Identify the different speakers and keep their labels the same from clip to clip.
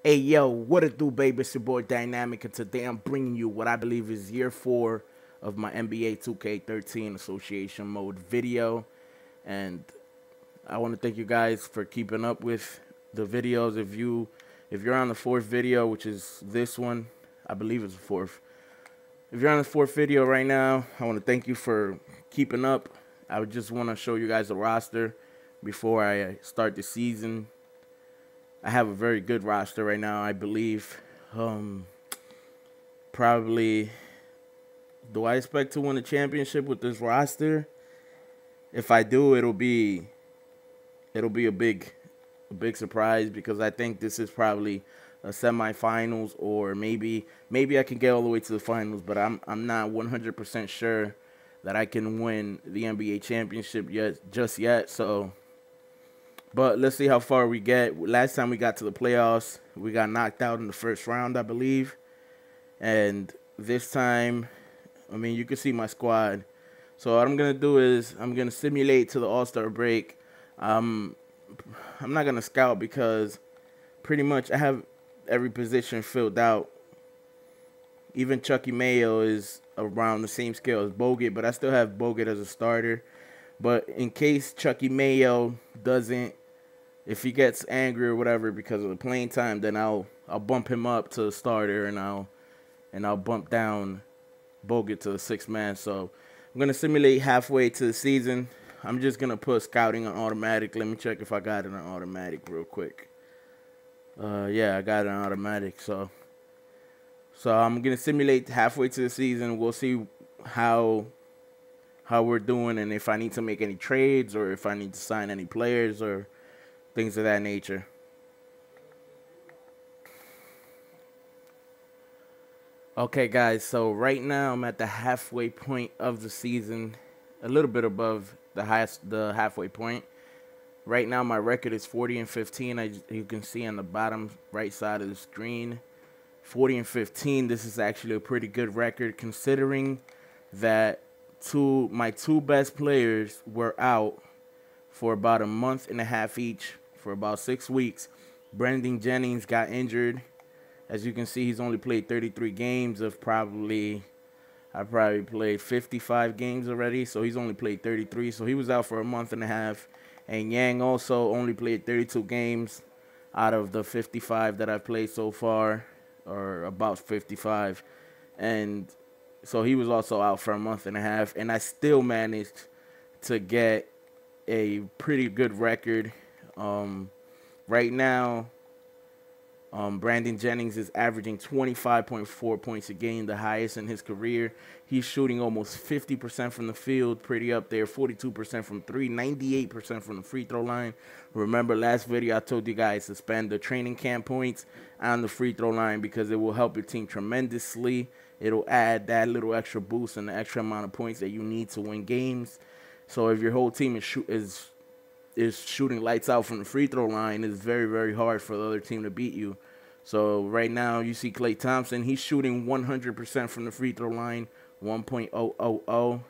Speaker 1: Hey yo, what it do, baby? It's your boy Dynamic, and today I'm bringing you what I believe is year 4 of my NBA 2K13 Association Mode video. And I want to thank you guys for keeping up with the videos. If you're on the fourth video, which is this one, I believe it's the fourth. If you're on the fourth video right now, I want to thank you for keeping up. I would just want to show you guys the roster before I start the season. I have a very good roster right now, I believe. Probably, do I expect to win a championship with this roster? If I do, it'll be a big surprise because I think this is probably a semifinals, or maybe I can get all the way to the finals, but I'm not 100% sure that I can win the NBA championship just yet. So, but let's see how far we get. Last time we got to the playoffs, we got knocked out in the first round, I believe. And this time, I mean, you can see my squad. So what I'm going to do is I'm going to simulate to the All-Star break. I'm not going to scout because pretty much I have every position filled out. Even Chucky Mayo is around the same scale as Bogut, but I still have Bogut as a starter. But in case Chucky Mayo doesn't, if he gets angry or whatever because of the playing time, then I'll bump him up to the starter, and I'll bump down Bogut to the sixth man. So I'm gonna simulate halfway to the season. I'm just gonna put scouting on automatic. Let me check if I got it on automatic real quick. Yeah, I got it on automatic. So I'm gonna simulate halfway to the season. We'll see how we're doing, and if I need to make any trades or if I need to sign any players or things of that nature. Okay, guys, so right now I'm at the halfway point of the season, a little bit above the halfway point. Right now my record is 40-15. You can see on the bottom right side of the screen, 40-15. This is actually a pretty good record considering that my two best players were out for about a month and a half each, for about 6 weeks. Brendan Jennings got injured. As you can see, he's only played 33 games of I probably played 55 games already, so he's only played 33. So he was out for a month and a half. And Yang also only played 32 games out of the 55 that I've played so far, or about 55. And so he was also out for a month and a half. And I still managed to get a pretty good record. Right now, Brandon Jennings is averaging 25.4 points a game, the highest in his career. He's shooting almost 50% from the field, pretty up there, 42% from three, 98% from the free throw line. Remember last video I told you guys to spend the training camp points on the free throw line because it will help your team tremendously. It'll add that little extra boost and the extra amount of points that you need to win games. So if your whole team is shooting lights out from the free throw line, it's very, very hard for the other team to beat you. So right now you see Klay Thompson, he's shooting 100% from the free throw line, 1.000.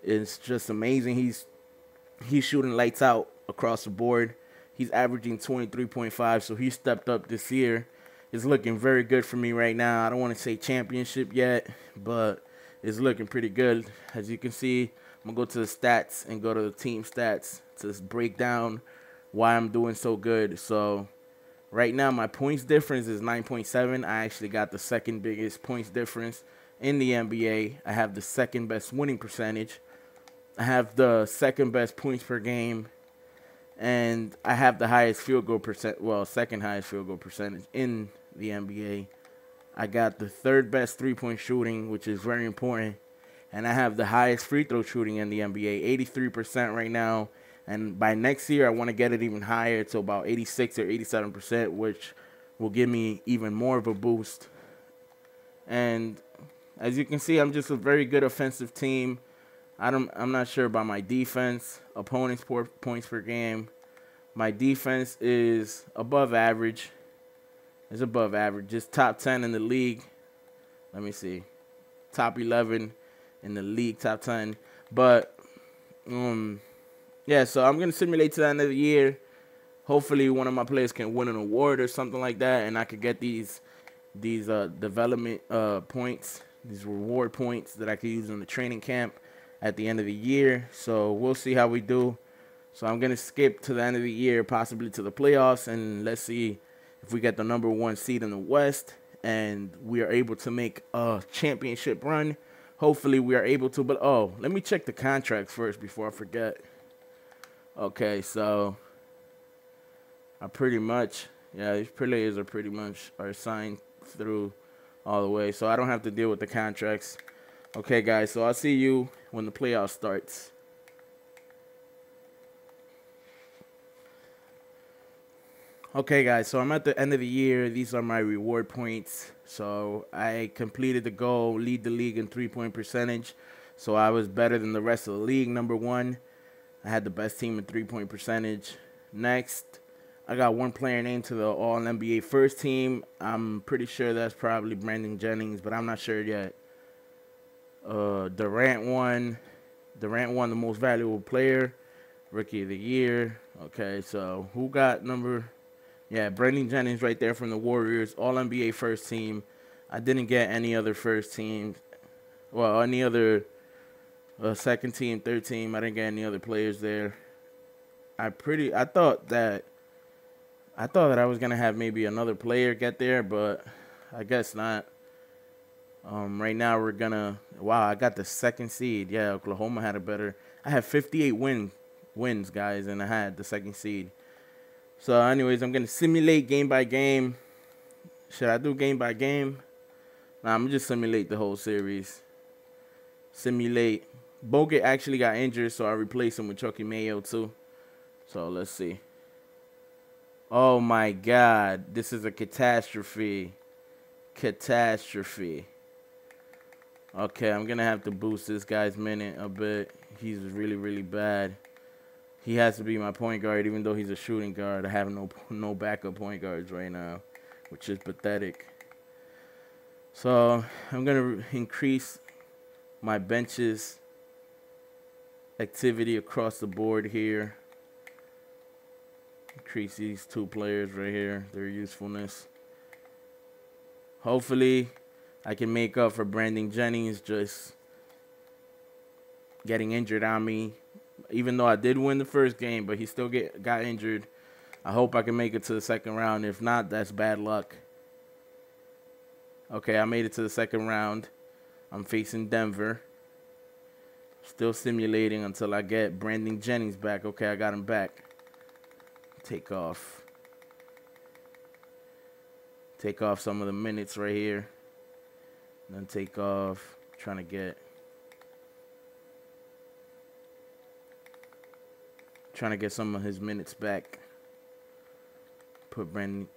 Speaker 1: It's just amazing. He's shooting lights out across the board. He's averaging 23.5, so he stepped up this year. It's looking very good for me right now. I don't want to say championship yet, but it's looking pretty good. As you can see, I'm going to go to the stats and go to the team stats to break down why I'm doing so good. So right now my points difference is 9.7. I actually got the second biggest points difference in the NBA. I have the second best winning percentage. I have the second best points per game. And I have the highest field goal second highest field goal percentage in the NBA. I got the third best three-point shooting, which is very important. And I have the highest free throw shooting in the NBA, 83% right now. And by next year, I want to get it even higher to about 86 or 87%, which will give me even more of a boost. And as you can see, I'm just a very good offensive team. I'm not sure about my defense. Opponents' points per game. My defense is above average. It's above average. Just top 10 in the league. Let me see. Top 11 in the league, top 10. But, yeah, so I'm going to simulate to the end of the year. Hopefully, one of my players can win an award or something like that, and I could get these development points, these reward points that I could use in the training camp at the end of the year. So we'll see how we do. So I'm gonna skip to the end of the year, possibly to the playoffs, and let's see if we get the #1 seed in the West and we are able to make a championship run. Hopefully we are able to. But oh, let me check the contracts first before I forget. Okay, so I pretty much, yeah, these players are pretty much are signed through all the way, so I don't have to deal with the contracts. Okay, guys, so I'll see you when the playoff starts. Okay, guys, so I'm at the end of the year. These are my reward points. So I completed the goal, lead the league in three-point percentage. So I was better than the rest of the league, #1. I had the best team in three-point percentage. Next, I got one player named to the All-NBA first team. I'm pretty sure that's probably Brandon Jennings, but I'm not sure yet. Durant won. Durant won the most valuable player, rookie of the year. Okay, so who got number? Yeah, Brandon Jennings right there from the Warriors, All-NBA first team. I didn't get any other first team. Well, any other second team, third team. I didn't get any other players there. I thought that I was gonna have maybe another player get there, but I guess not. Right now we're gonna. Wow, I got the second seed. Yeah, Oklahoma had a better. I had 58 wins, guys, and I had the second seed. So, anyways, I'm gonna simulate game by game. Should I do game by game? Nah, I'm gonna just simulate the whole series. Simulate. Bogut actually got injured, so I replaced him with Chucky Mayo too. So let's see. Oh my God, this is a catastrophe. Catastrophe. Okay, I'm gonna have to boost this guy's minute a bit. He's really, really bad. He has to be my point guard, even though he's a shooting guard. I have no backup point guards right now, which is pathetic. So I'm gonna increase my benches activity across the board here. Increase these two players right here, their usefulness. Hopefully, I can make up for Brandon Jennings just getting injured on me. Even though I did win the first game, but he still got injured. I hope I can make it to the second round. If not, that's bad luck. Okay, I made it to the second round. I'm facing Denver. Still simulating until I get Brandon Jennings back. Okay, I got him back. Take off. Take off some of the minutes right here. Then take off. Trying to get some of his minutes back. Put Brandon,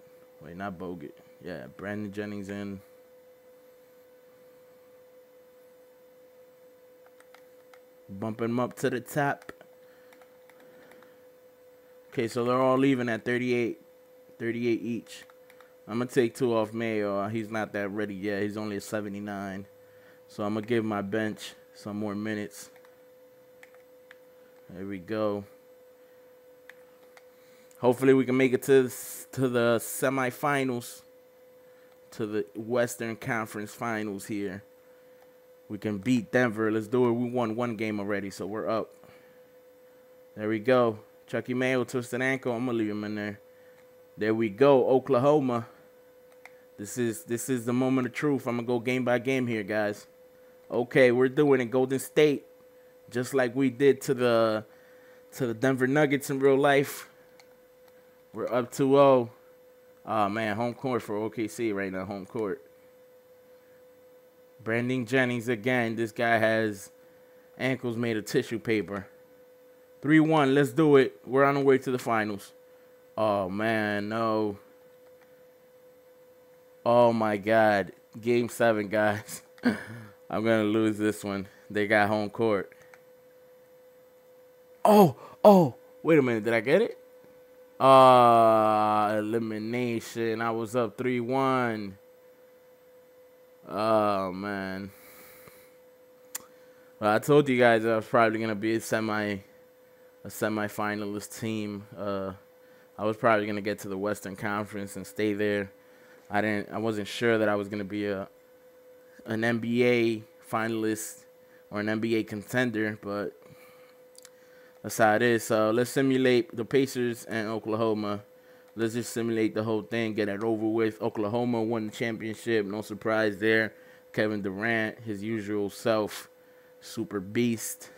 Speaker 1: wait, not Bogut. Yeah, Brandon Jennings in. Bumping him up to the top. Okay, so they're all leaving at 38 each. I'm going to take 2 off Mayo. He's not that ready yet. He's only at 79. So I'm going to give my bench some more minutes. There we go. Hopefully we can make it to the semifinals, to the Western Conference Finals here. We can beat Denver. Let's do it. We won 1 game already, so we're up. There we go. Chucky Mayo, twisted ankle. I'm going to leave him in there. There we go, Oklahoma. This is the moment of truth. I'm going to go game by game here, guys. Okay, we're doing it. Golden State, just like we did to the Denver Nuggets in real life. We're up 2-0. Oh, man, home court for OKC right now, home court. Brandon Jennings again. This guy has ankles made of tissue paper. 3-1, let's do it. We're on the way to the finals. Oh, man, no. Oh, my God. Game 7, guys. I'm going to lose this one. They got home court. Oh, wait a minute. Did I get it? Elimination. I was up 3-1. Oh, man. Well, I told you guys I was probably going to be a semifinalist team. I was probably gonna get to the Western Conference and stay there. I wasn't sure that I was gonna be an NBA finalist or an NBA contender, but that's how it is. So let's simulate the Pacers and Oklahoma. Let's just simulate the whole thing, get it over with. Oklahoma won the championship. No surprise there. Kevin Durant, his usual self, super beast.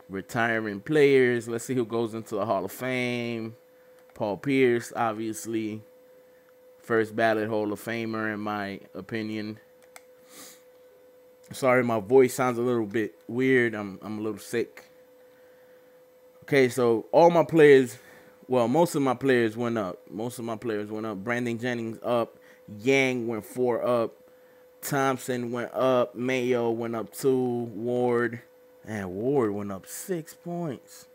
Speaker 1: Retiring players. Let's see who goes into the Hall of Fame. Paul Pierce, obviously. First ballot Hall of Famer, in my opinion. Sorry, my voice sounds a little bit weird. I'm a little sick. Okay, so all my players, well, most of my players went up. Brandon Jennings up. Yang went 4 up. Thompson went up. Mayo went up 2. Ward. And Ward went up 6 points.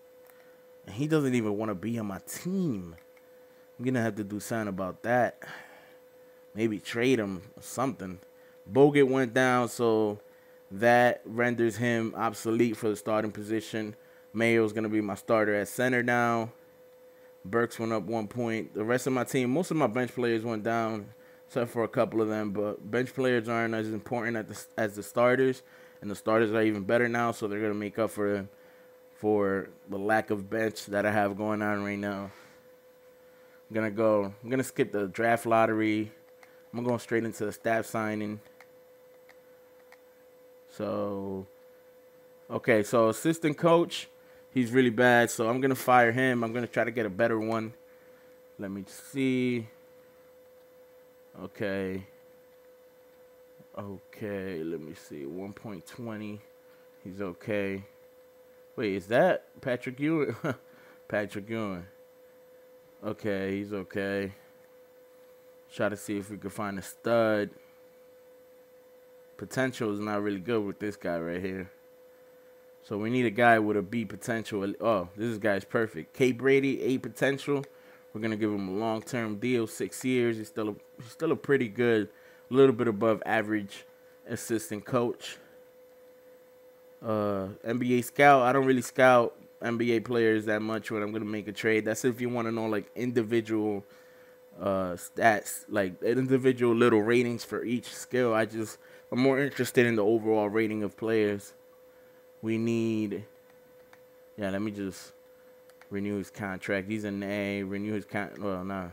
Speaker 1: And he doesn't even want to be on my team. I'm going to have to do something about that. Maybe trade him or something. Bogut went down, so that renders him obsolete for the starting position. Mayo's going to be my starter at center now. Burks went up 1 point. The rest of my team, most of my bench players went down, except for a couple of them. But bench players aren't as important as the starters. And the starters are even better now, so they're going to make up for the lack of bench that I have going on right now. I'm going to skip the draft lottery. I'm going straight into the staff signing. So, okay, so assistant coach, he's really bad, so I'm going to fire him. I'm going to try to get a better one. Let me see. Okay, let me see. 1.20. He's okay. Wait, is that Patrick Ewing? Patrick Ewing. Okay, he's okay. Try to see if we could find a stud. Potential is not really good with this guy right here. So we need a guy with a B potential. Oh, this guy's perfect. K. Brady, A potential. We're gonna give him a long-term deal, 6 years. He's still a pretty good, a little bit above average assistant coach. NBA scout. I don't really scout NBA players that much when I'm gonna make a trade. That's if you want to know like individual stats, like individual little ratings for each skill. I'm more interested in the overall rating of players. We need, yeah, let me just renew his contract. He's an A. Renew his contract. Well, nah.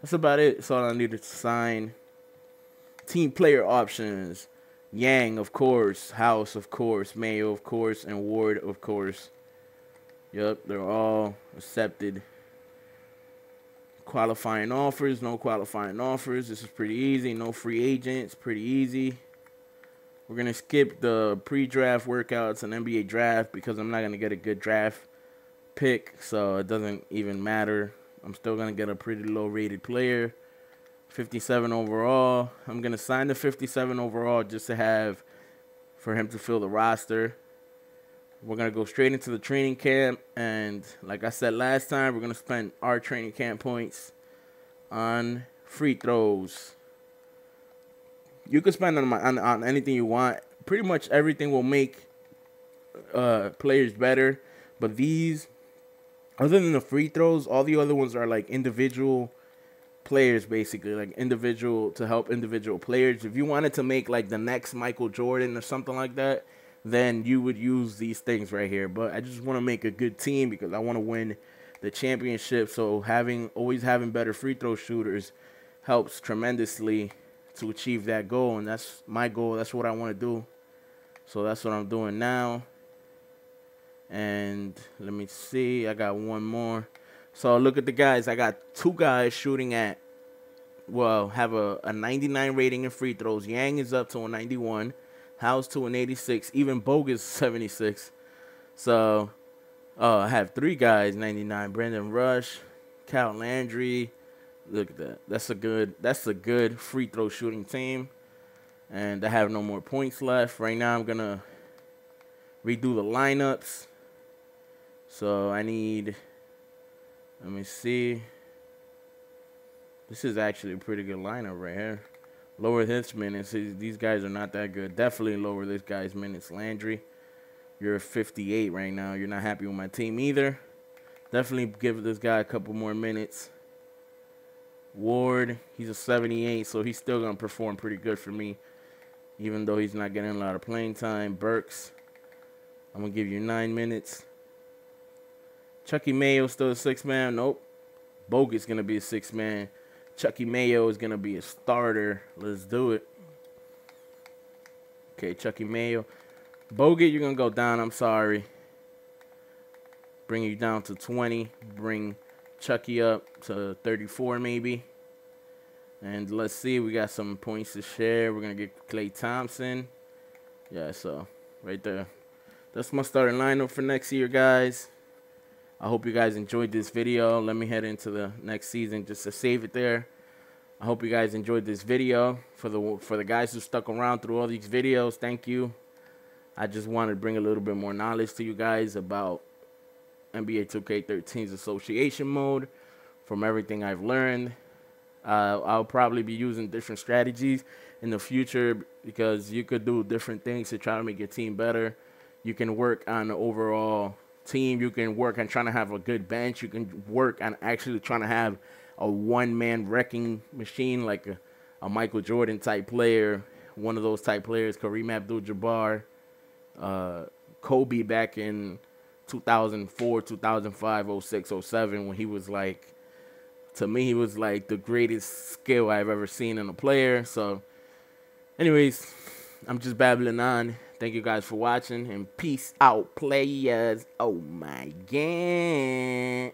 Speaker 1: That's about it. That's all I needed to sign. Team player options. Yang, of course. House, of course. Mayo, of course. And Ward, of course. Yep, they're all accepted. Qualifying offers. No qualifying offers. This is pretty easy. No free agents. Pretty easy. We're going to skip the pre-draft workouts and NBA draft because I'm not going to get a good draft pick, so it doesn't even matter. I'm still going to get a pretty low-rated player. 57 overall. I'm going to sign the 57 overall just to have for him to fill the roster. We're going to go straight into the training camp, and like I said last time, we're going to spend our training camp points on free throws. You can spend on anything you want. Pretty much everything will make players better. But these, other than the free throws, all the other ones are like individual players, basically. Like individual to help individual players. If you wanted to make like the next Michael Jordan or something like that, then you would use these things right here. But I just want to make a good team because I want to win the championship. So always having better free throw shooters helps tremendously to achieve that goal, and that's my goal. That's what I want to do. So that's what I'm doing now. And let me see. I got one more. So look at the guys. I got 2 guys shooting at, well, have a 99 rating in free throws. Yang is up to a 91. House to an 86. Even Bogus 76. So I have 3 guys 99. Brandon Rush, Cal Landry. Look at that. That's a good free throw shooting team. And I have no more points left. Right now I'm gonna redo the lineups. So I need, let me see. This is actually a pretty good lineup right here. Lower his minutes. These guys are not that good. Definitely lower this guy's minutes. Landry, you're 58 right now. You're not happy with my team either. Definitely give this guy a couple more minutes. Ward, he's a 78, so he's still going to perform pretty good for me, even though he's not getting a lot of playing time. Burks, I'm going to give you 9 minutes. Chucky Mayo still a 6-man. Nope. Bogut's going to be a 6-man. Chucky Mayo is going to be a starter. Let's do it. Okay, Chucky Mayo. Bogut, you're going to go down. I'm sorry. Bring you down to 20. Bring Chucky up to 34 maybe. And let's see. We got some points to share. We're going to get Klay Thompson. Yeah, so right there. That's my starting lineup for next year, guys. I hope you guys enjoyed this video. Let me head into the next season just to save it there. I hope you guys enjoyed this video. For the guys who stuck around through all these videos, thank you. I just wanted to bring a little bit more knowledge to you guys about NBA 2K13's association mode from everything I've learned. I'll probably be using different strategies in the future because you could do different things to try to make your team better. You can work on the overall team. You can work on trying to have a good bench. You can work on actually trying to have a one-man wrecking machine like a Michael Jordan type player, one of those type players, Kareem Abdul-Jabbar, Kobe back in 2004, 2005, 06, 07 when he was like, to me, he was like the greatest skill I've ever seen in a player. So, anyways, I'm just babbling on. Thank you guys for watching, and peace out, players. Oh, my God.